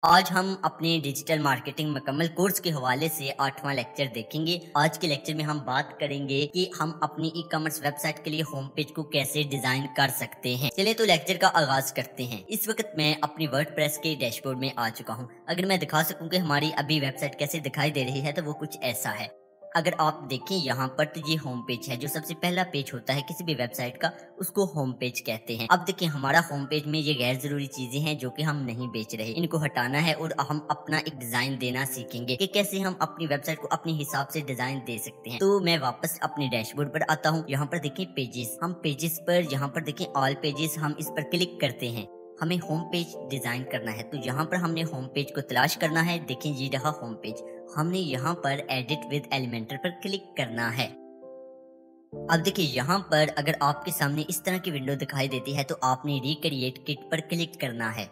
आज हम अपने डिजिटल मार्केटिंग मुकम्मल कोर्स के हवाले से 8वां लेक्चर देखेंगे। आज के लेक्चर में हम बात करेंगे कि हम अपनी ई कॉमर्स वेबसाइट के लिए होम पेज को कैसे डिजाइन कर सकते हैं। चलिए तो लेक्चर का आगाज करते हैं। इस वक्त मैं अपनी वर्डप्रेस के डैशबोर्ड में आ चुका हूं। अगर मैं दिखा सकूं कि हमारी अभी वेबसाइट कैसे दिखाई दे रही है तो वो कुछ ऐसा है। अगर आप देखें यहाँ पर तो ये होम पेज है। जो सबसे पहला पेज होता है किसी भी वेबसाइट का, उसको होम पेज कहते हैं। अब देखिए हमारा होम पेज में ये गैर जरूरी चीजें हैं जो कि हम नहीं बेच रहे, इनको हटाना है और हम अपना एक डिजाइन देना सीखेंगे कि कैसे हम अपनी वेबसाइट को अपने हिसाब से डिजाइन दे सकते हैं। तो मैं वापस अपने डैशबोर्ड पर आता हूँ। यहाँ पर देखें पेजेस, हम पेजेस पर यहाँ पर देखें ऑल पेजेस, हम इस पर क्लिक करते हैं। हमें होम पेज डिजाइन करना है तो यहाँ पर हमने होम पेज को तलाश करना है। देखें ये रहा होम पेज। हमने यहाँ पर एडिट विद एलिमेंटर पर क्लिक करना है। अब देखिए यहाँ पर अगर आपके सामने इस तरह की विंडो दिखाई देती है तो आपने रिक्रिएट किट पर क्लिक करना है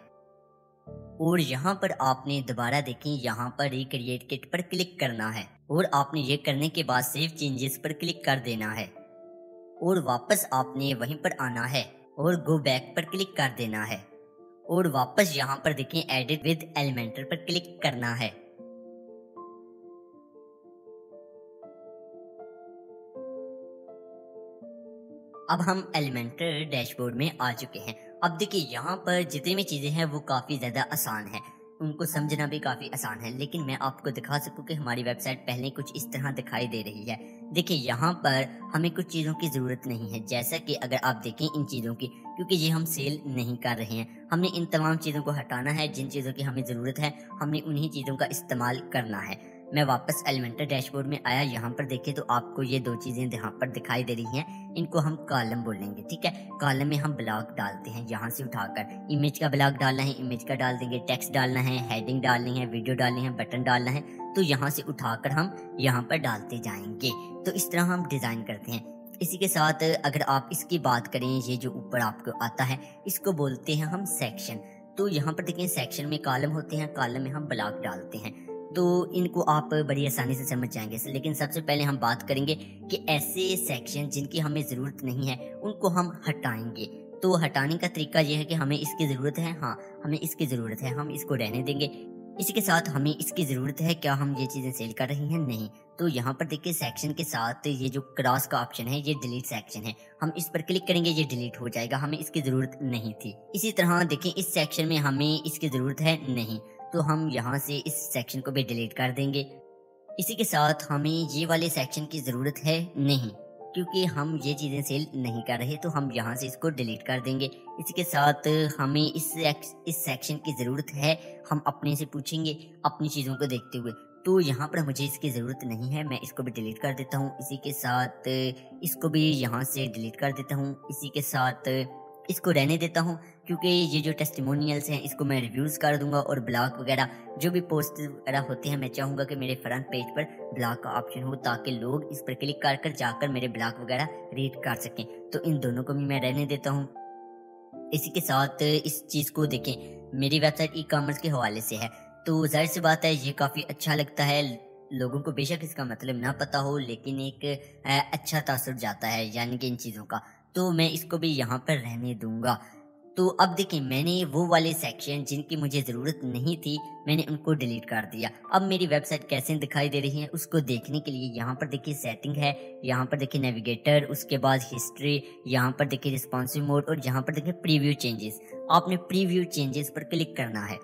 और यहाँ पर आपने दोबारा देखें यहाँ पर रिक्रिएट किट पर क्लिक करना है और आपने ये करने के बाद सेव चेंजेस पर क्लिक कर देना है और वापस आपने वहीं पर आना है और गो बैक पर क्लिक कर देना है और वापस यहाँ पर देखें एडिट विद एलिमेंटर पर क्लिक करना है। अब हम एलिमेंटर डैशबोर्ड में आ चुके हैं। अब देखिए यहाँ पर जितनी भी चीजें हैं वो काफी ज्यादा आसान है, उनको समझना भी काफी आसान है। लेकिन मैं आपको दिखा सकूं कि हमारी वेबसाइट पहले कुछ इस तरह दिखाई दे रही है। देखिए यहाँ पर हमें कुछ चीजों की जरूरत नहीं है, जैसा कि अगर आप देखें इन चीजों की, क्योंकि ये हम सेल नहीं कर रहे हैं। हमने इन तमाम चीजों को हटाना है। जिन चीजों की हमें जरूरत है हमने उन्हीं चीजों का इस्तेमाल करना है। मैं वापस एलिमेंटर डैशबोर्ड में आया। यहाँ पर देखें तो आपको ये दो चीजें यहाँ पर दिखाई दे रही हैं, इनको हम कॉलम बोलेंगे। ठीक है, कॉलम में हम ब्लॉक डालते हैं। यहाँ से उठाकर इमेज का ब्लॉक डालना है, इमेज का डाल देंगे। टेक्स्ट डालना है, हेडिंग डालनी है, वीडियो डालनी है, बटन डालना है। तो यहाँ से उठाकर हम यहाँ पर डालते जाएंगे। तो इस तरह हम डिजाइन करते हैं। इसी के साथ अगर आप इसकी बात करें, ये जो ऊपर आपको आता है इसको बोलते हैं हम सेक्शन। तो यहाँ पर देखें सेक्शन में कॉलम होते हैं, कॉलम में हम ब्लॉक डालते हैं। तो इनको आप बड़ी आसानी से समझ जाएंगे। लेकिन सबसे पहले हम बात करेंगे कि ऐसे सेक्शन जिनकी हमें ज़रूरत नहीं है उनको हम हटाएंगे। तो हटाने का तरीका यह है कि हमें इसकी ज़रूरत है, हाँ हमें इसकी ज़रूरत है, हम इसको रहने देंगे। इसी के साथ हमें इसकी ज़रूरत है, क्या हम ये चीज़ें सेल कर रहे हैं? नहीं। तो यहाँ पर देखिए सेक्शन के साथ ये जो क्रॉस का ऑप्शन है ये डिलीट सेक्शन है, हम इस पर क्लिक करेंगे, ये डिलीट हो जाएगा, हमें इसकी ज़रूरत नहीं थी। इसी तरह देखिए इस सेक्शन में हमें इसकी ज़रूरत है नहीं, तो हम यहाँ से इस सेक्शन को भी डिलीट कर देंगे। इसी के साथ हमें ये वाले सेक्शन की ज़रूरत है नहीं, क्योंकि हम ये चीज़ें सेल नहीं कर रहे, तो हम यहाँ से इसको डिलीट कर देंगे। इसी के साथ हमें इस सेक्शन की ज़रूरत है, हम अपने से पूछेंगे अपनी चीज़ों को देखते हुए। तो यहाँ पर मुझे इसकी ज़रूरत नहीं है, मैं इसको भी डिलीट कर देता हूँ। इसी के साथ इसको भी यहाँ से डिलीट कर देता हूँ। इसी के साथ इसको रहने देता हूँ, क्योंकि ये जो टेस्टिमोनियल्स हैं इसको मैं रिव्यूज़ कर दूंगा और ब्लॉग वगैरह जो भी पोस्ट वगैरह होते हैं मैं चाहूँगा कि मेरे फ्रंट पेज पर ब्लॉग का ऑप्शन हो, ताकि लोग इस पर क्लिक कर जाकर मेरे ब्लॉग वगैरह रीड कर सकें। तो इन दोनों को भी मैं रहने देता हूँ। इसी के साथ इस चीज़ को देखें, मेरी वेबसाइट ई कॉमर्स के हवाले से है, तो जाहिर सी बात है ये काफ़ी अच्छा लगता है लोगों को। बेशक इसका मतलब ना पता हो, लेकिन एक अच्छा तासुर जाता है यानी कि इन चीज़ों का। तो मैं इसको भी यहाँ पर रहने दूंगा। तो अब देखिए मैंने वो वाले सेक्शन जिनकी मुझे ज़रूरत नहीं थी मैंने उनको डिलीट कर दिया। अब मेरी वेबसाइट कैसे दिखाई दे रही है उसको देखने के लिए यहाँ पर देखिए सेटिंग है, यहाँ पर देखिए नेविगेटर, उसके बाद हिस्ट्री, यहाँ पर देखिए रिस्पॉन्सिव मोड और यहाँ पर देखिए प्रीव्यू चेंजेस। आपने प्रीव्यू चेंजेस पर क्लिक करना है।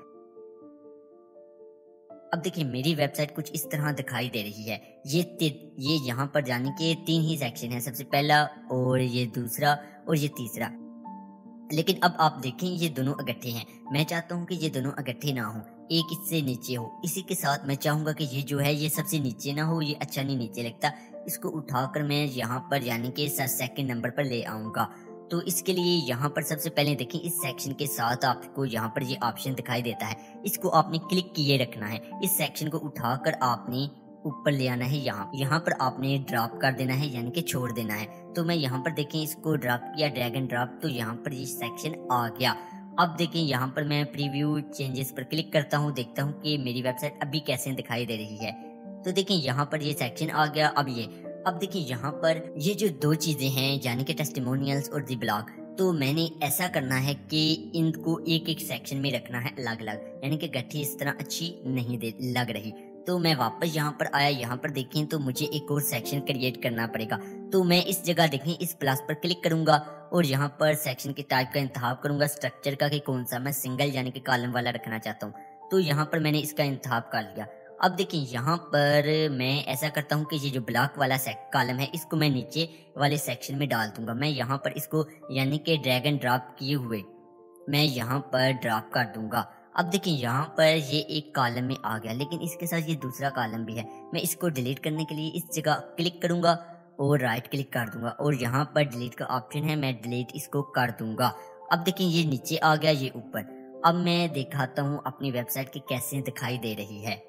अब देखिए मेरी वेबसाइट कुछ इस तरह दिखाई दे रही है। ये यहाँ पर जाने के 3 ही सेक्शन है, सबसे पहला और ये दूसरा और ये तीसरा। लेकिन अब आप देखें ये दोनों इकट्ठे हैं। मैं चाहता हूँ कि ये दोनों इकट्ठे ना हो, एक इससे नीचे हो। इसी के साथ मैं चाहूँगा कि ये जो है ये सबसे नीचे ना हो, ये अच्छा नहीं नीचे लगता। इसको उठाकर मैं यहाँ पर यानी कि सेकंड नंबर पर ले आऊँगा। तो इसके लिए यहाँ पर सबसे पहले देखें इस सेक्शन के साथ आपको यहाँ पर ये ऑप्शन दिखाई देता है, इसको आपने क्लिक किए रखना है। इस सेक्शन को उठाकर आपने ऊपर ले आना है, यहाँ पर आपने ड्रॉप कर देना है यानी कि छोड़ देना है। तो मैं यहाँ पर देखें इसको ड्रॉप किया, ड्रैग एंड ड्रॉप, तो यहाँ पर ये सेक्शन आ गया। अब देखें यहाँ पर मैं प्रीव्यू चेंजेस पर क्लिक करता हूँ, देखता हूँ कि मेरी वेबसाइट अभी कैसे दिखाई दे रही है। तो देखें यहाँ पर ये सेक्शन आ गया। अब देखिए यहाँ पर ये जो दो चीजें हैं यानी कि टेस्टिमोनियल्स और दी ब्लॉग, तो मैंने ऐसा करना है कि इनको एक एक सेक्शन में रखना है अलग अलग, यानी कि गठरी इस तरह अच्छी नहीं दे लग रही। तो मैं वापस यहाँ पर आया, यहाँ पर देखें तो मुझे एक और सेक्शन क्रिएट करना पड़ेगा। तो मैं इस जगह देखें इस प्लस पर क्लिक करूंगा और यहाँ पर सेक्शन के टाइप का इंतखाब करूंगा, स्ट्रक्चर का कि कौन सा मैं सिंगल यानी कि कॉलम वाला रखना चाहता हूँ। तो यहाँ पर मैंने इसका इंतखाब कर लिया। अब देखिए यहाँ पर मैं ऐसा करता हूँ कि ये जो ब्लॉक वाला कॉलम है इसको मैं नीचे वाले सेक्शन में डाल दूंगा। मैं यहाँ पर इसको यानी कि ड्रैग एंड ड्रॉप किए हुए मैं यहाँ पर ड्रॉप कर दूंगा। अब देखिए यहाँ पर ये एक कॉलम में आ गया, लेकिन इसके साथ ये दूसरा कॉलम भी है। मैं इसको डिलीट करने के लिए इस जगह क्लिक करूंगा और राइट क्लिक कर दूंगा और यहाँ पर डिलीट का ऑप्शन है, मैं डिलीट इसको कर दूंगा। अब देखिए ये नीचे आ गया, ये ऊपर। अब मैं दिखाता हूँ अपनी वेबसाइट की कैसे दिखाई दे रही है।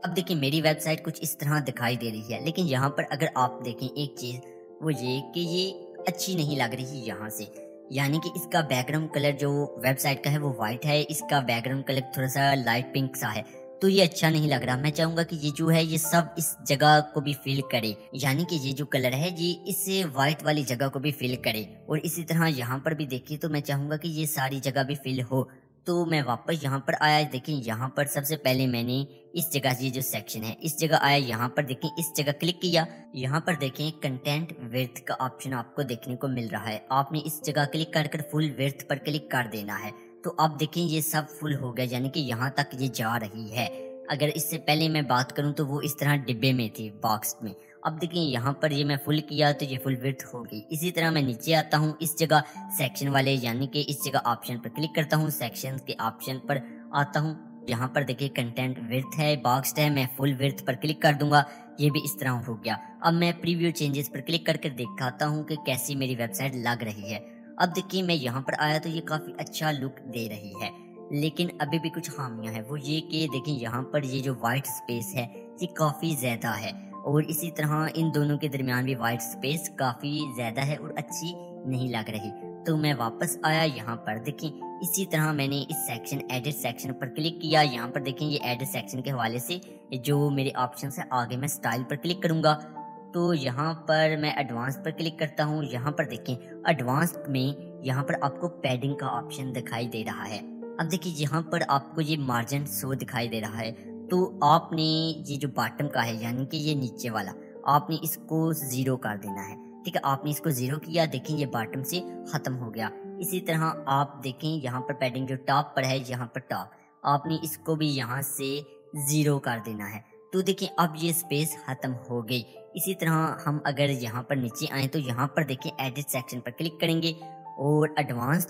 अब देखिए मेरी वेबसाइट कुछ इस तरह दिखाई दे रही है, लेकिन यहाँ पर अगर आप देखें एक चीज़ वो ये कि ये अच्छी नहीं लग रही यहाँ से, यानी कि इसका बैकग्राउंड कलर जो वेबसाइट का है वो वाइट है, इसका बैकग्राउंड कलर थोड़ा सा लाइट पिंक सा है, तो ये अच्छा नहीं लग रहा। मैं चाहूंगा कि ये जो है ये सब इस जगह को भी फिल करे, यानी कि ये जो कलर है ये इस वाइट वाली जगह को भी फिल करे। और इसी तरह यहाँ पर भी देखिए तो मैं चाहूंगा कि ये सारी जगह भी फिल हो। तो मैं वापस यहाँ पर आया, देखिए यहाँ पर सबसे पहले मैंने इस जगह ये जो सेक्शन है इस जगह आया, यहाँ पर देखें इस जगह क्लिक किया, यहाँ पर देखें कंटेंट विड्थ का ऑप्शन आपको देखने को मिल रहा है। आपने इस जगह क्लिक कर फुल विड्थ पर क्लिक कर देना है। तो अब देखें ये सब फुल हो गया, यानी कि यहाँ तक ये जा रही है। अगर इससे पहले मैं बात करूँ तो वो इस तरह डिब्बे में थी, बॉक्स में। अब देखिए यहाँ पर ये मैं फुल किया तो ये फुल विड्थ हो गई। इसी तरह मैं नीचे आता हूँ, इस जगह सेक्शन वाले यानी कि इस जगह ऑप्शन पर क्लिक करता हूँ, सेक्शन के ऑप्शन पर आता हूँ। यहाँ पर देखिए कंटेंट विड्थ है, बॉक्स है, मैं फुल विड्थ पर क्लिक कर दूंगा, ये भी इस तरह हो गया। अब मैं प्रीव्यू चेंजेस पर क्लिक करके दिखाता हूँ कि कैसी मेरी वेबसाइट लग रही है। अब देखिए मैं यहाँ पर आया तो ये काफ़ी अच्छा लुक दे रही है, लेकिन अभी भी कुछ खामियां हैं। वो ये कि देखिए यहाँ पर ये जो वाइट स्पेस है ये काफ़ी ज़्यादा है, और इसी तरह इन दोनों के दरमियान भी वाइट स्पेस काफ़ी ज़्यादा है और अच्छी नहीं लग रही। तो मैं वापस आया, यहाँ पर देखिए इसी तरह मैंने इस सेक्शन एडिट सेक्शन पर क्लिक किया। यहाँ पर देखें ये एडिट सेक्शन के हवाले से जो मेरे ऑप्शन है, आगे मैं स्टाइल पर क्लिक करूँगा तो यहाँ पर मैं एडवांस पर क्लिक करता हूँ। यहाँ पर देखें एडवांस में यहाँ पर आपको पैडिंग का ऑप्शन दिखाई दे रहा है। अब देखिए यहाँ पर आपको ये मार्जिन शो दिखाई दे रहा है, तो आपने ये जो बॉटम का है यानी कि ये नीचे वाला, आपने इसको 0 कर देना है। ठीक है, आपने इसको 0 किया, देखें ये बॉटम से ख़त्म हो गया। इसी तरह आप देखें यहाँ पर पैडिंग जो टॉप पर है, यहाँ पर टॉप, आपने इसको भी यहाँ से 0 कर देना है। तो देखिए अब ये स्पेस ख़त्म हो गई। इसी तरह हम अगर यहाँ पर नीचे आए तो यहाँ पर देखें एडिट सेक्शन पर क्लिक करेंगे और एडवांस्ड,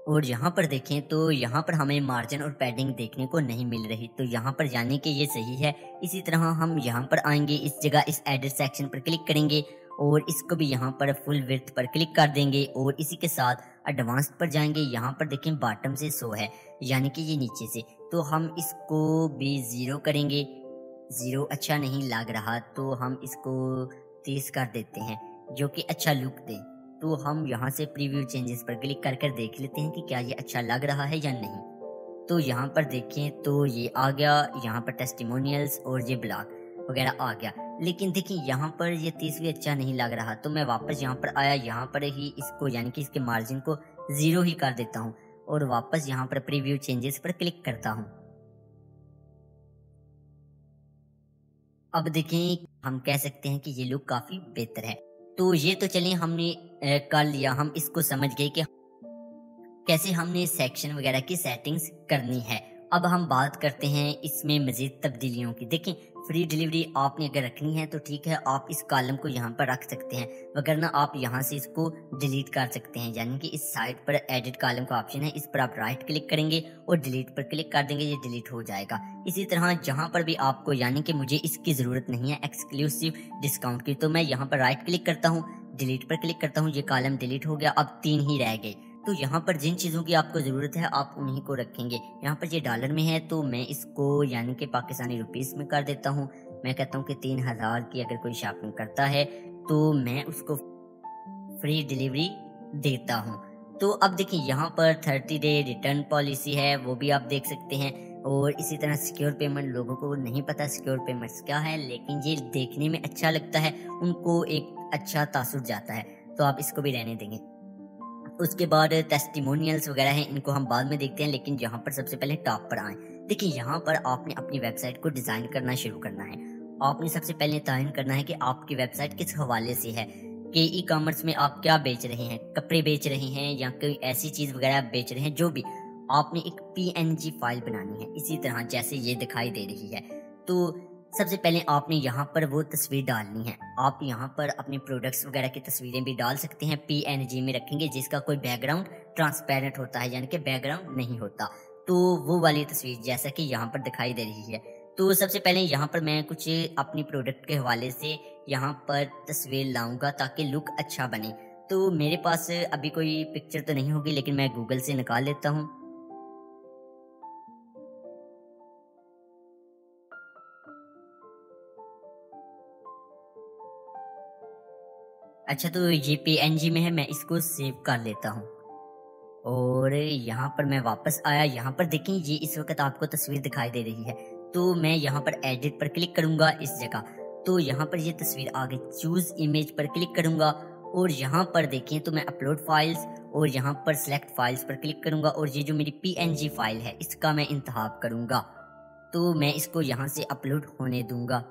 और यहाँ पर देखें तो यहाँ पर हमें मार्जिन और पैडिंग देखने को नहीं मिल रही, तो यहाँ पर जाने के ये सही है। इसी तरह हम यहाँ पर आएंगे, इस जगह इस एडिट सेक्शन पर क्लिक करेंगे और इसको भी यहाँ पर फुल विड्थ पर क्लिक कर देंगे और इसी के साथ एडवांस पर जाएंगे। यहाँ पर देखें बॉटम से 100 है यानी कि ये नीचे से, तो हम इसको भी 0 करेंगे। 0 अच्छा नहीं लग रहा तो हम इसको 30 कर देते हैं जो कि अच्छा लुक दे। तो हम यहाँ से प्रीव्यू चेंजेस पर क्लिक कर देख लेते हैं कि क्या ये अच्छा लग रहा है या नहीं। तो यहाँ पर देखें तो ये आ गया, यहाँ पर टेस्टिमोनियल्स और ये ब्लॉग वगैरह आ गया, लेकिन देखिए यहाँ पर ये 30 भी अच्छा नहीं लग रहा। तो मैं वापस यहाँ पर आया, यहाँ पर ही इसको यानी कि इसके मार्जिन को 0 ही कर देता हूँ और वापस यहाँ पर प्रीव्यू चेंजेस पर क्लिक करता हूँ। अब देखें हम कह सकते हैं कि ये लुक काफ़ी बेहतर है। तो ये तो चलिए हमने कर लिया, हम इसको समझ गए कि कैसे हमने सेक्शन वगैरह की सेटिंग्स करनी है। अब हम बात करते हैं इसमें मज़ीद तब्दीलियों की। देखें फ्री डिलीवरी आपने अगर रखनी है तो ठीक है, आप इस कॉलम को यहाँ पर रख सकते हैं, वगरना आप यहाँ से इसको डिलीट कर सकते हैं। यानी कि इस साइड पर एडिट कॉलम का ऑप्शन है, इस पर आप राइट क्लिक करेंगे और डिलीट पर क्लिक कर देंगे, ये डिलीट हो जाएगा। इसी तरह जहाँ पर भी आपको यानी कि मुझे इसकी ज़रूरत नहीं है एक्सक्लूसिव डिस्काउंट की, तो मैं यहाँ पर राइट क्लिक करता हूँ, डिलीट पर क्लिक करता हूँ, ये कॉलम डिलीट हो गया। अब 3 ही रह गए। तो यहाँ पर जिन चीज़ों की आपको ज़रूरत है आप उन्हीं को रखेंगे। यहाँ पर ये डॉलर में है तो मैं इसको यानी कि पाकिस्तानी रुपीस में कर देता हूँ। मैं कहता हूँ कि 3000 की अगर कोई शॉपिंग करता है तो मैं उसको फ्री डिलीवरी देता हूँ। तो अब देखिए यहाँ पर 30 डे रिटर्न पॉलिसी है, वो भी आप देख सकते हैं। और इसी तरह सिक्योर पेमेंट, लोगों को नहीं पता सिक्योर पेमेंट्स क्या है, लेकिन ये देखने में अच्छा लगता है, उनको एक अच्छा तासुर जाता है। तो आप इसको भी रहने देंगे। उसके बाद टेस्टिमोनियल्स वगैरह हैं, इनको हम बाद में देखते हैं, लेकिन यहाँ पर सबसे पहले टॉप पर आए। देखिए यहाँ पर आपने अपनी वेबसाइट को डिज़ाइन करना शुरू करना है। आपने सबसे पहले तय करना है कि आपकी वेबसाइट किस हवाले से है, कि ई कॉमर्स में आप क्या बेच रहे हैं, कपड़े बेच रहे हैं या कोई ऐसी चीज़ वगैरह आप बेच रहे हैं। जो भी आपने एक PNG फाइल बनानी है, इसी तरह जैसे ये दिखाई दे रही है। तो सबसे पहले आपने यहाँ पर वो तस्वीर डालनी है। आप यहाँ पर अपने प्रोडक्ट्स वगैरह की तस्वीरें भी डाल सकते हैं, PNG में रखेंगे जिसका कोई बैकग्राउंड ट्रांसपेरेंट होता है, यानी कि बैकग्राउंड नहीं होता। तो वो वाली तस्वीर जैसा कि यहाँ पर दिखाई दे रही है। तो सबसे पहले यहाँ पर मैं कुछ अपनी प्रोडक्ट के हवाले से यहाँ पर तस्वीर लाऊंगा ताकि लुक अच्छा बने। तो मेरे पास अभी कोई पिक्चर तो नहीं होगी, लेकिन मैं गूगल से निकाल लेता हूँ। अच्छा, तो ये PNG में है, मैं इसको सेव कर लेता हूँ। और यहाँ पर मैं वापस आया। यहाँ पर देखें, ये इस वक्त आपको तस्वीर दिखाई दे रही है। तो मैं यहाँ पर एडिट पर क्लिक करूँगा इस जगह, तो यहाँ पर ये तस्वीर आ गई। चूज़ इमेज पर क्लिक करूँगा और यहाँ पर देखें तो मैं अपलोड फाइल्स और यहाँ पर सेलेक्ट फाइल्स पर क्लिक करूँगा और ये जो मेरी PNG फाइल है इसका मैं इंतखाब करूँगा। तो मैं इसको यहाँ से अपलोड होने दूँगा।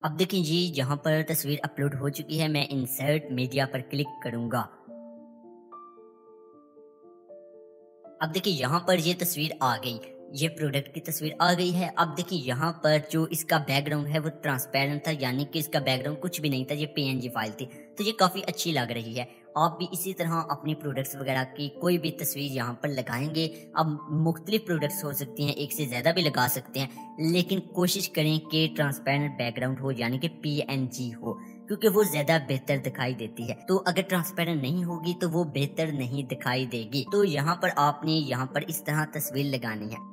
अब देखिए जी, यहाँ पर तस्वीर अपलोड हो चुकी है। मैं इंसर्ट मीडिया पर क्लिक करूँगा। अब देखिए यहाँ पर ये तस्वीर आ गई, ये प्रोडक्ट की तस्वीर आ गई है। अब देखिए यहाँ पर जो इसका बैकग्राउंड है वो ट्रांसपेरेंट था, यानी कि इसका बैकग्राउंड कुछ भी नहीं था, ये PNG फाइल थी। तो ये काफ़ी अच्छी लग रही है। आप भी इसी तरह अपनी प्रोडक्ट्स वगैरह की कोई भी तस्वीर यहाँ पर लगाएंगे। अब मुख्तलिफ प्रोडक्ट्स हो सकती हैं, एक से ज़्यादा भी लगा सकते हैं, लेकिन कोशिश करें कि ट्रांसपेरेंट बैकग्राउंड हो, यानी कि PNG हो, क्योंकि वो ज्यादा बेहतर दिखाई देती है। तो अगर ट्रांसपेरेंट नहीं होगी तो वो बेहतर नहीं दिखाई देगी। तो यहाँ पर आपने यहाँ पर इस तरह तस्वीर लगानी है।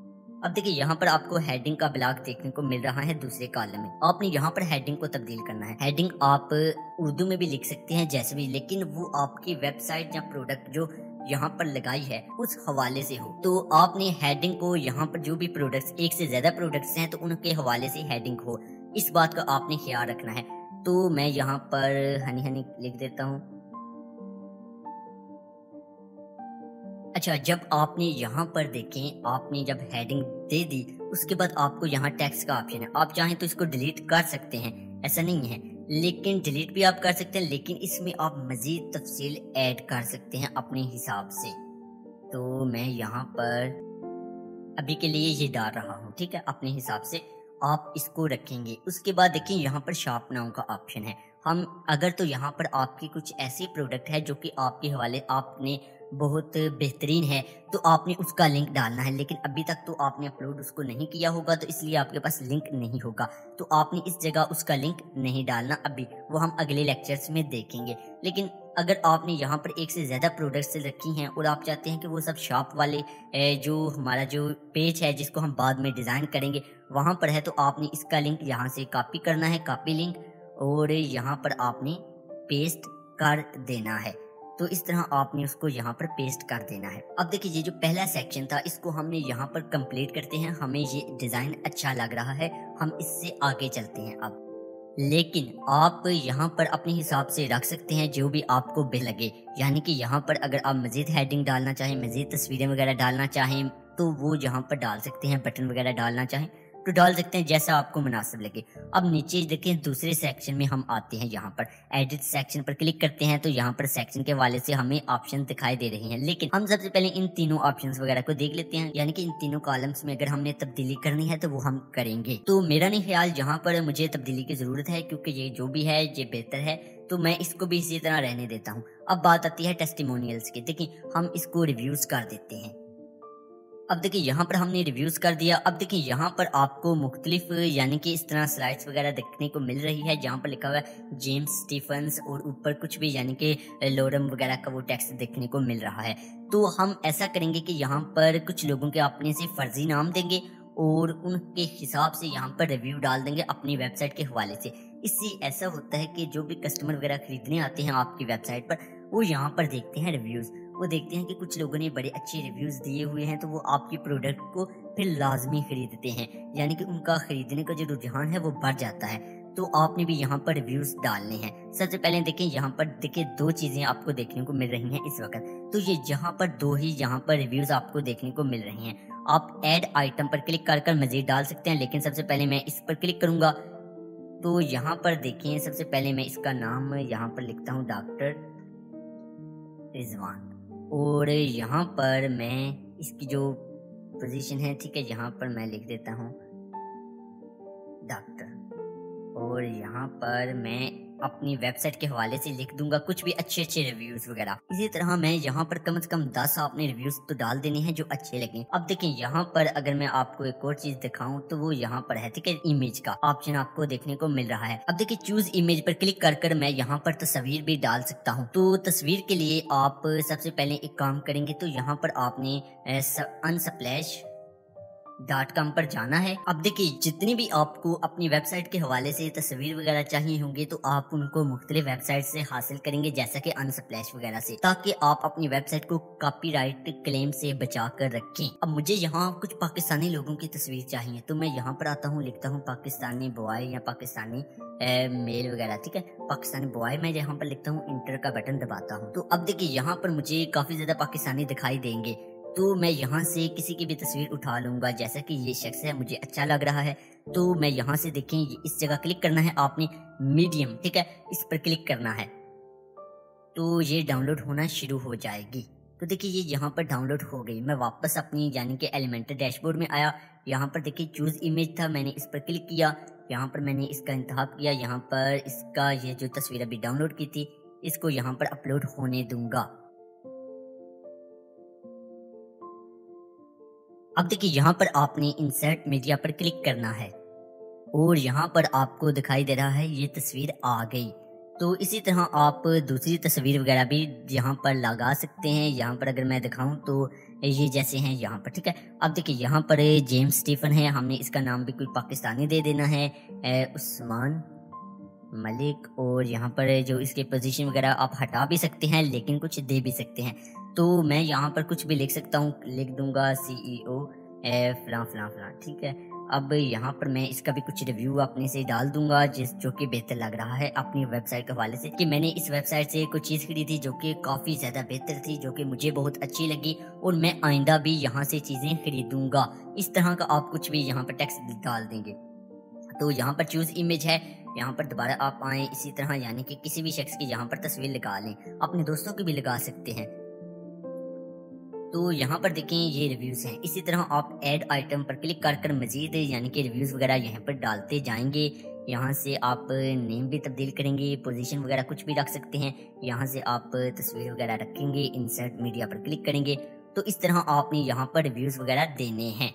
अब देखिए यहाँ पर आपको हेडिंग का ब्लॉक देखने को मिल रहा है दूसरे कॉलम में। आपने यहाँ पर हेडिंग को तब्दील करना है। हेडिंग आप उर्दू में भी लिख सकते हैं जैसे भी, लेकिन वो आपकी वेबसाइट या प्रोडक्ट जो यहाँ पर लगाई है उस हवाले से हो। तो आपने हेडिंग को यहाँ पर जो भी प्रोडक्ट्स, एक से ज्यादा प्रोडक्ट्स हैं तो उनके हवाले से हेडिंग हो, इस बात का आपने ख्याल रखना है। तो मैं यहाँ पर हनी हनी लिख देता हूँ। अच्छा, जब आपने यहाँ पर देखें, आपने जब हेडिंग दे दी उसके बाद आपको यहाँ टेक्स्ट का ऑप्शन है। आप चाहें तो इसको डिलीट कर सकते हैं, ऐसा नहीं है, लेकिन डिलीट भी आप कर सकते हैं, लेकिन इसमें आप मजीद तफसील ऐड कर सकते हैं अपने हिसाब से। तो मैं यहाँ पर अभी के लिए ये डाल रहा हूँ, ठीक है, अपने हिसाब से आप इसको रखेंगे। उसके बाद देखिए यहाँ पर शॉप नाउ का ऑप्शन है। हम अगर तो यहाँ पर आपकी कुछ ऐसी प्रोडक्ट है जो कि आपके हवाले आपने बहुत बेहतरीन है, तो आपने उसका लिंक डालना है, लेकिन अभी तक तो आपने अपलोड उसको नहीं किया होगा, तो इसलिए आपके पास लिंक नहीं होगा। तो आपने इस जगह उसका लिंक नहीं डालना अभी, वो हम अगले लेक्चर्स में देखेंगे। लेकिन अगर आपने यहाँ पर एक से ज़्यादा प्रोडक्ट्स रखी हैं और आप चाहते हैं कि वो सब शॉप वाले जो हमारा जो पेज है जिसको हम बाद में डिज़ाइन करेंगे वहाँ पर है, तो आपने इसका लिंक यहाँ से कॉपी करना है, कॉपी लिंक, और यहाँ पर आपने पेस्ट कर देना है। तो इस तरह आपने उसको यहाँ पर पेस्ट कर देना है। अब देखिए ये जो पहला सेक्शन था इसको हमने यहाँ पर कंप्लीट करते हैं। हमें ये डिज़ाइन अच्छा लग रहा है, हम इससे आगे चलते हैं अब। लेकिन आप यहाँ पर अपने हिसाब से रख सकते हैं जो भी आपको बेहतर लगे, यानी कि यहाँ पर अगर आप मज़ीद हेडिंग डालना चाहें, मज़ीद तस्वीरें वगैरह डालना चाहें तो वो यहाँ पर डाल सकते हैं, बटन वगैरह डालना चाहें तो डाल सकते हैं, जैसा आपको मुनासिब लगे। अब नीचे देखें दूसरे सेक्शन में हम आते हैं, यहाँ पर एडिट सेक्शन पर क्लिक करते हैं तो यहाँ पर सेक्शन के वाले से हमें ऑप्शन दिखाई दे रहे हैं। लेकिन हम सबसे पहले इन तीनों ऑप्शंस वगैरह को देख लेते हैं, यानी कि इन तीनों कॉलम्स में अगर हमने तब्दीली करनी है तो वो हम करेंगे। तो मेरा नहीं ख्याल यहाँ पर मुझे तब्दीली की जरूरत है, क्योंकि ये जो भी है ये बेहतर है, तो मैं इसको भी इसी तरह रहने देता हूँ। अब बात आती है टेस्टिमोनियल्स की। देखिए हम इसको रिव्यूज कर देते हैं। अब देखिए यहाँ पर हमने रिव्यूज कर दिया। अब देखिए यहाँ पर आपको मुख्तलिफ यानी कि इस तरह स्लाइड्स वगैरह देखने को मिल रही है, जहाँ पर लिखा हुआ है जेम्स स्टीफन्स और ऊपर कुछ भी यानी कि लोरम वगैरह का वो टेक्स्ट देखने को मिल रहा है। तो हम ऐसा करेंगे कि यहाँ पर कुछ लोगों के अपने से फर्जी नाम देंगे और उनके हिसाब से यहाँ पर रिव्यू डाल देंगे अपनी वेबसाइट के हवाले से। इससे ऐसा होता है कि जो भी कस्टमर वगैरह खरीदने आते हैं आपकी वेबसाइट पर वो यहाँ पर देखते हैं रिव्यूज़, वो देखते हैं कि कुछ लोगों ने बड़े अच्छे रिव्यूज़ दिए हुए हैं, तो वो आपके प्रोडक्ट को फिर लाज़मी खरीदते हैं, यानी कि उनका खरीदने का जो रुझान है वो बढ़ जाता है। तो आपने भी यहाँ पर रिव्यूज़ डालने हैं। सबसे पहले देखें, यहाँ पर देखिए 2 चीज़ें आपको देखने को मिल रही हैं इस वक़्त। तो ये यहाँ पर 2 ही यहाँ पर रिव्यूज़ आपको देखने को मिल रहे हैं। आप ऐड आइटम पर क्लिक कर कर मज़ीद डाल सकते हैं, लेकिन सबसे पहले मैं इस पर क्लिक करूँगा। तो यहाँ पर देखें, सबसे पहले मैं इसका नाम यहाँ पर लिखता हूँ डॉक्टर रिज़वान, और यहाँ पर मैं इसकी जो पोज़ीशन है, ठीक है, यहाँ पर मैं लिख देता हूँ डॉक्टर, और यहाँ पर मैं अपनी वेबसाइट के हवाले से लिख दूंगा कुछ भी अच्छे रिव्यूज वगैरह। इसी तरह मैं यहाँ पर कम से कम 10 आपने रिव्यूज तो डाल देने हैं जो अच्छे लगे। अब देखिए यहाँ पर अगर मैं आपको एक और चीज दिखाऊं तो वो यहाँ पर है, ठीक है, इमेज का ऑप्शन आपको देखने को मिल रहा है। अब देखिए चूज इमेज पर क्लिक कर मैं यहाँ पर तस्वीर भी डाल सकता हूँ। तो तस्वीर के लिए आप सबसे पहले एक काम करेंगे, तो यहाँ पर आपने unsplash.com पर जाना है। अब देखिए जितनी भी आपको अपनी वेबसाइट के हवाले से तस्वीर वगैरह चाहिए होंगे तो आप उनको मुख्तलिफ वेबसाइट से हासिल करेंगे, जैसा कि अनस्प्लैश वगैरह से, ताकि आप अपनी वेबसाइट को कॉपीराइट क्लेम से बचा कर रखें। अब मुझे यहाँ कुछ पाकिस्तानी लोगों की तस्वीर चाहिए, तो मैं यहाँ पर आता हूँ, लिखता हूँ पाकिस्तानी बॉय या पाकिस्तानी मेल वगैरह, ठीक है, पाकिस्तानी बॉय। मैं यहाँ पर लिखता हूँ, इंटर का बटन दबाता हूँ। तो अब देखिए यहाँ पर मुझे काफी ज्यादा पाकिस्तानी दिखाई देंगे, तो मैं यहाँ से किसी की भी तस्वीर उठा लूंगा। जैसा कि ये शख्स है, मुझे अच्छा लग रहा है, तो मैं यहाँ से देखें, इस जगह क्लिक करना है आपने, मीडियम, ठीक है, इस पर क्लिक करना है, तो ये डाउनलोड होना शुरू हो जाएगी। तो देखिए ये यहाँ पर डाउनलोड हो गई। मैं वापस अपनी यानी कि एलिमेंटर डैशबोर्ड में आया। यहाँ पर देखिए चूज इमेज था, मैंने इस पर क्लिक किया, यहाँ पर मैंने इसका इंतखाब किया, यहाँ पर इसका ये जो तस्वीर अभी डाउनलोड की थी इसको यहाँ पर अपलोड होने दूंगा। अब देखिए यहाँ पर आपने इंसर्ट मीडिया पर क्लिक करना है और यहाँ पर आपको दिखाई दे रहा है ये तस्वीर आ गई। तो इसी तरह आप दूसरी तस्वीर वगैरह भी यहाँ पर लगा सकते हैं। यहाँ पर अगर मैं दिखाऊं तो ये जैसे हैं यहाँ पर, ठीक है। अब देखिए यहाँ पर जेम्स स्टीफन है, हमने इसका नाम भी कोई पाकिस्तानी दे देना है, उस्मान मलिक, और यहाँ पर जो इसके पोजीशन वगैरह आप हटा भी सकते हैं लेकिन कुछ दे भी सकते हैं। तो मैं यहाँ पर कुछ भी लिख सकता हूँ, लिख दूंगा CEO फलां फलां फलां, ठीक है। अब यहाँ पर मैं इसका भी कुछ रिव्यू अपने से डाल दूंगा जो कि बेहतर लग रहा है अपनी वेबसाइट के हवाले से, कि मैंने इस वेबसाइट से कुछ चीज़ खरीदी जो कि काफ़ी ज़्यादा बेहतर थी, जो कि मुझे बहुत अच्छी लगी और मैं आइंदा भी यहाँ से चीज़ें खरीदूंगा। इस तरह का आप कुछ भी यहाँ पर टेक्स्ट डाल देंगे। तो यहाँ पर चूज इमेज है, यहाँ पर दोबारा आप आए, इसी तरह यानी कि किसी भी शख्स की यहाँ पर तस्वीर लगा लें, अपने दोस्तों की भी लगा सकते हैं। तो यहाँ पर देखें ये रिव्यूज हैं। इसी तरह आप ऐड आइटम पर क्लिक कर मजीद यानी कि रिव्यूज वगैरह यहाँ पर डालते जाएंगे। यहाँ से आप नेम भी तब्दील करेंगे, पोजीशन वगैरह कुछ भी रख सकते हैं। यहाँ से आप तस्वीर वगैरह रखेंगे, इंसर्ट मीडिया पर क्लिक करेंगे। तो इस तरह आपने यहाँ पर रिव्यूज वगैरह देने हैं।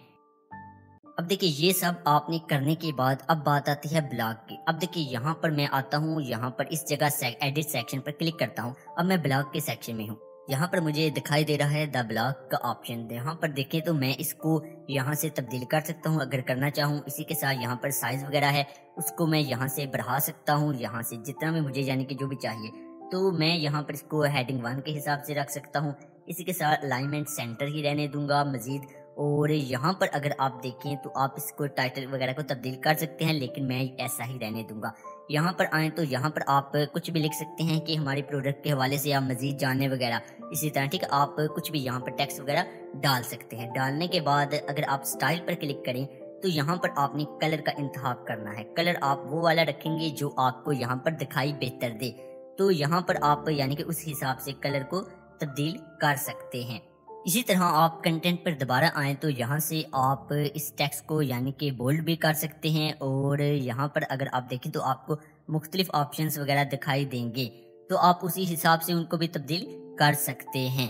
अब देखिए ये सब आपने करने के बाद अब बात आती है ब्लॉग की। अब देखिए यहाँ पर मैं आता हूँ, यहाँ पर इस जगह एडिट सेक्शन पर क्लिक करता हूँ। अब मैं ब्लॉग के सेक्शन में हूँ। यहाँ पर मुझे दिखाई दे रहा है द ब्लॉग का ऑप्शन। यहाँ पर देखें तो मैं इसको यहाँ से तब्दील कर सकता हूँ अगर करना चाहूँ। इसी के साथ यहाँ पर साइज वगैरह है उसको मैं यहाँ से बढ़ा सकता हूँ, यहाँ से जितना भी मुझे यानी कि जो भी चाहिए। तो मैं यहाँ पर इसको हेडिंग 1 के हिसाब से रख सकता हूँ। इसी के साथ अलाइनमेंट सेंटर ही रहने दूंगा मजीद। और यहाँ पर अगर आप देखें तो आप इसको टाइटल वगैरह को तब्दील कर सकते हैं, लेकिन मैं ऐसा ही रहने दूंगा। यहाँ पर आए तो यहाँ पर आप कुछ भी लिख सकते हैं कि हमारे प्रोडक्ट के हवाले से आप मजीद जानने वगैरह, इसी तरह, ठीक है। आप कुछ भी यहाँ पर टेक्स्ट वगैरह डाल सकते हैं। डालने के बाद अगर आप स्टाइल पर क्लिक करें तो यहाँ पर आपने कलर का इंतखाब करना है। कलर आप वो वाला रखेंगे जो आपको यहाँ पर दिखाई बेहतर दे। तो यहाँ पर आप यानी कि उस हिसाब से कलर को तब्दील कर सकते हैं। इसी तरह आप कंटेंट पर दोबारा आएँ तो यहाँ से आप इस टेक्स्ट को यानी कि बोल्ड भी कर सकते हैं। और यहाँ पर अगर आप देखें तो आपको मुख्तलिफ ऑप्शंस वगैरह दिखाई देंगे, तो आप उसी हिसाब से उनको भी तब्दील कर सकते हैं।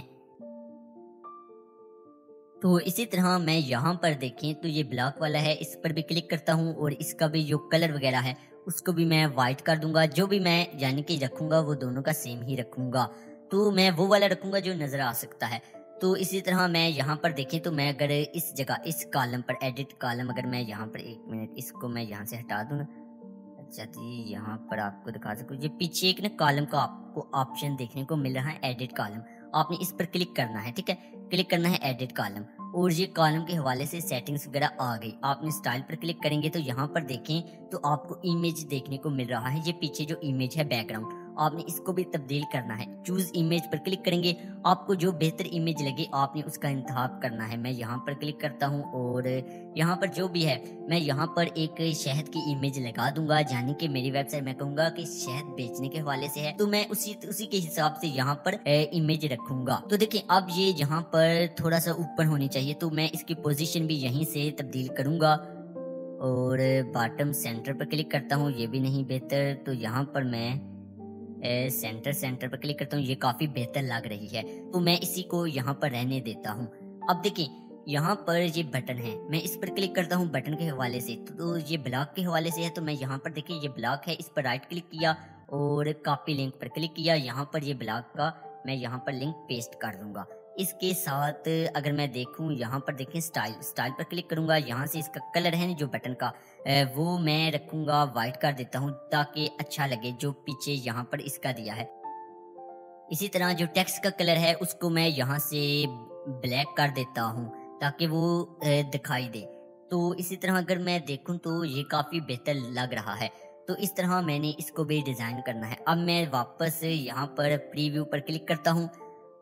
तो इसी तरह मैं यहाँ पर देखें तो ये ब्लॉक वाला है, इस पर भी क्लिक करता हूँ और इसका भी जो कलर वगैरह है उसको भी मैं वाइट कर दूंगा। जो भी मैं यानी कि रखूँगा वो दोनों का सेम ही रखूँगा। तो मैं वो वाला रखूँगा जो नज़र आ सकता है। तो इसी तरह मैं यहाँ पर देखें तो मैं अगर इस जगह इस कॉलम पर एडिट कॉलम, अगर मैं यहाँ पर 1 मिनट इसको मैं यहाँ से हटा दूँ ना, अच्छा जी, यहाँ पर आपको दिखा सकूँ, ये पीछे एक ना कॉलम का आपको ऑप्शन देखने को मिल रहा है एडिट कॉलम। आपने इस पर क्लिक करना है, ठीक है। क्लिक करना है एडिट कॉलम, और ये कॉलम के हवाले से सेटिंग्स वगैरह आ गई। आपने स्टाइल पर क्लिक करेंगे तो यहाँ पर देखें तो आपको इमेज देखने को मिल रहा है। ये पीछे जो इमेज है बैकग्राउंड, आपने इसको भी तब्दील करना है। चूज इमेज पर क्लिक करेंगे, आपको जो बेहतर इमेज लगे आपने उसका इंतखाब करना है। मैं यहाँ पर क्लिक करता हूँ और यहाँ पर जो भी है मैं यहाँ पर एक शहद की इमेज लगा दूंगा, यानी कि मेरी वेबसाइट मैं कहूंगा कि शहद बेचने के हवाले से है, तो मैं उसी के हिसाब से यहाँ पर इमेज रखूंगा। तो देखिए अब ये यहाँ पर थोड़ा सा ऊपर होनी चाहिए, तो मैं इसकी पोजीशन भी यहीं से तब्दील करूंगा और बॉटम सेंटर पर क्लिक करता हूँ। ये भी नहीं बेहतर, तो यहाँ पर मैं सेंटर पर क्लिक करता हूँ। ये काफी बेहतर लग रही है, तो मैं इसी को यहाँ पर रहने देता हूँ। अब देखिए यहाँ पर ये बटन है, मैं इस पर क्लिक करता हूँ बटन के हवाले से, तो ये ब्लॉक के हवाले से है। तो मैं यहाँ पर देखिए ये ब्लॉक है, इस पर राइट क्लिक किया और कॉपी लिंक पर क्लिक किया। यहाँ पर ये ब्लॉक का मैं यहाँ पर लिंक पेस्ट कर दूंगा। इसके साथ अगर मैं देखूं यहाँ पर देखें स्टाइल पर क्लिक करूंगा। यहाँ से इसका कलर है जो बटन का वो मैं रखूंगा वाइट कर देता हूँ ताकि अच्छा लगे, जो पीछे यहाँ पर इसका दिया है। इसी तरह जो टेक्स्ट का कलर है उसको मैं यहाँ से ब्लैक कर देता हूँ ताकि वो दिखाई दे। तो इसी तरह अगर मैं देखूं तो ये काफ़ी बेहतर लग रहा है। तो इस तरह मैंने इसको भी डिज़ाइन करना है। अब मैं वापस यहाँ पर प्रीव्यू पर क्लिक करता हूँ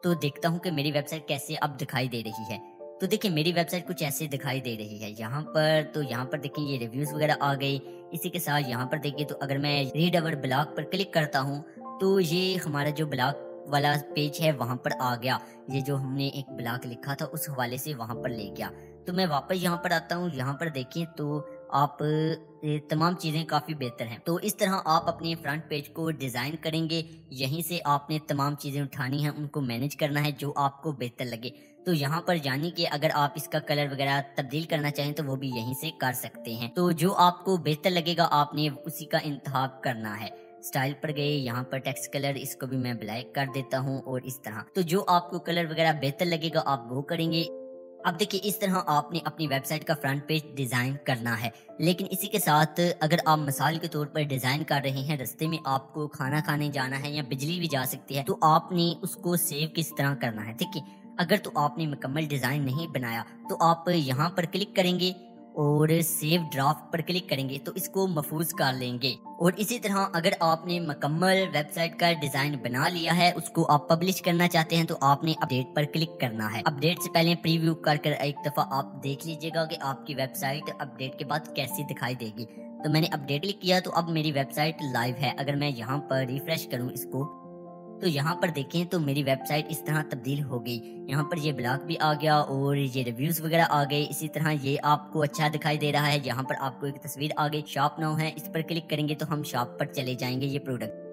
तो देखता हूँ कि मेरी वेबसाइट कैसे अब दिखाई दे रही है। तो देखिए मेरी वेबसाइट कुछ ऐसे दिखाई दे रही है यहाँ पर। तो यहाँ पर देखिए ये रिव्यूज़ वगैरह आ गई। इसी के साथ यहाँ पर देखिए तो अगर मैं रीड अवर ब्लॉग पर क्लिक करता हूँ तो ये हमारा जो ब्लॉग वाला पेज है वहाँ पर आ गया। ये जो हमने एक ब्लॉग लिखा था उस हवाले से वहाँ पर ले गया। तो मैं वापस यहाँ पर आता हूँ। यहाँ पर देखिए तो आप तमाम चीज़ें काफ़ी बेहतर हैं। तो इस तरह आप अपने फ्रंट पेज को डिज़ाइन करेंगे। यहीं से आपने तमाम चीज़ें उठानी हैं, उनको मैनेज करना है जो आपको बेहतर लगे। तो यहाँ पर यानी कि अगर आप इसका कलर वगैरह तब्दील करना चाहें तो वो भी यहीं से कर सकते हैं। तो जो आपको बेहतर लगेगा आपने उसी का इंतखाब करना है। स्टाइल पर गए, यहाँ पर टेक्स्ट कलर इसको भी मैं ब्लैक कर देता हूँ और इस तरह। तो जो आपको कलर वगैरह बेहतर लगेगा आप वो करेंगे। अब देखिए इस तरह आपने अपनी वेबसाइट का फ्रंट पेज डिज़ाइन करना है। लेकिन इसी के साथ अगर आप मिसाल के तौर पर डिज़ाइन कर रहे हैं, रास्ते में आपको खाना खाने जाना है या बिजली भी जा सकती है, तो आपने उसको सेव किस तरह करना है। ठीक है, अगर तो आपने मुकम्मल डिज़ाइन नहीं बनाया तो आप यहाँ पर क्लिक करेंगे और सेव ड्राफ्ट पर क्लिक करेंगे तो इसको महफूज कर लेंगे। और इसी तरह अगर आपने मुकम्मल वेबसाइट का डिजाइन बना लिया है, उसको आप पब्लिश करना चाहते हैं, तो आपने अपडेट पर क्लिक करना है। अपडेट से पहले प्रीव्यू कर एक दफा आप देख लीजिएगा कि आपकी वेबसाइट अपडेट के बाद कैसी दिखाई देगी। तो मैंने अपडेट क्लिक किया तो अब मेरी वेबसाइट लाइव है। अगर मैं यहाँ पर रिफ्रेश करूँ इसको तो यहाँ पर देखें तो मेरी वेबसाइट इस तरह तब्दील हो गई। यहाँ पर ये ब्लॉग भी आ गया और ये रिव्यूज़ वगैरह आ गए। इसी तरह ये आपको अच्छा दिखाई दे रहा है। यहाँ पर आपको एक तस्वीर आ गई, शॉप नाउ है, इस पर क्लिक करेंगे तो हम शॉप पर चले जाएंगे, ये प्रोडक्ट।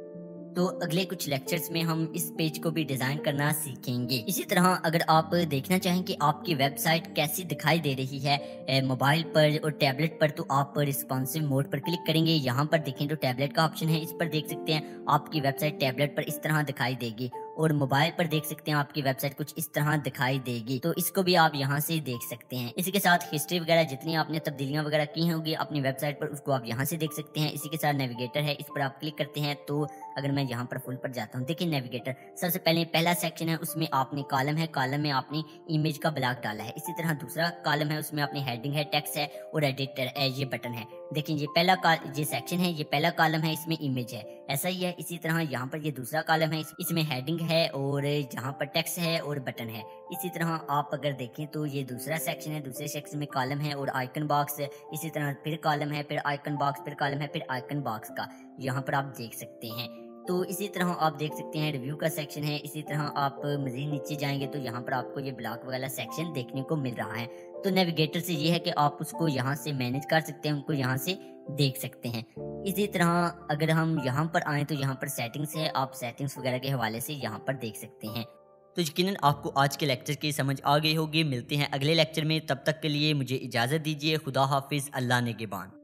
तो अगले कुछ लेक्चर्स में हम इस पेज को भी डिज़ाइन करना सीखेंगे। इसी तरह अगर आप देखना चाहें कि आपकी वेबसाइट कैसी दिखाई दे रही है मोबाइल पर और टैबलेट पर, तो आप रिस्पॉन्सिव मोड पर क्लिक करेंगे। यहाँ पर देखें तो टैबलेट का ऑप्शन है, इस पर देख सकते हैं आपकी वेबसाइट टैबलेट पर इस तरह दिखाई देगी और मोबाइल पर देख सकते हैं आपकी वेबसाइट कुछ इस तरह दिखाई देगी। तो इसको भी आप यहाँ से देख सकते हैं। इसी के साथ हिस्ट्री वगैरह जितनी आपने तब्दीलियां वगैरह की होंगी अपनी वेबसाइट पर, उसको आप यहाँ से देख सकते हैं। इसी के साथ नेविगेटर है, इस पर आप क्लिक करते हैं तो अगर मैं यहाँ पर फुल पर जाता हूँ, देखिए नेविगेटर सबसे पहले पहला सेक्शन है, उसमें आपने कॉलम है, कॉलम में आपने इमेज का ब्लॉक डाला है। इसी तरह दूसरा कॉलम है, उसमें आपने हेडिंग है, टेक्स्ट है और एडिटर है, ये बटन है। देखिए ये सेक्शन है, ये पहला कॉलम है, इसमें इमेज है, ऐसा ही है। इसी तरह यहाँ पर ये दूसरा कॉलम है, इसमें हेडिंग है और जहाँ पर टेक्स्ट है और बटन है। इसी तरह आप अगर देखें तो ये दूसरा सेक्शन है, दूसरे सेक्शन में कॉलम है और आइकन बॉक्स है। इसी तरह फिर कॉलम है, फिर आइकन बॉक्स, फिर कॉलम है, फिर आइकन बॉक्स का यहाँ पर आप देख सकते हैं। तो इसी तरह आप देख सकते हैं रिव्यू का सेक्शन है। इसी तरह आप मज़ीद नीचे जाएंगे तो यहाँ पर आपको ये ब्लॉक वाला सेक्शन देखने को मिल रहा है। तो नेविगेटर से ये है कि आप उसको यहाँ से मैनेज कर सकते हैं, उनको यहाँ से देख सकते हैं। इसी तरह अगर हम यहाँ पर आएँ तो यहाँ पर सेटिंग्स है, आप सेटिंग्स वगैरह के हवाले से यहाँ पर देख सकते हैं। तो यकीनन आपको आज के लेक्चर की समझ आ गई होगी। मिलते हैं अगले लेक्चर में, तब तक के लिए मुझे इजाज़त दीजिए। खुदा हाफिज़, अल्लाह निगहबान।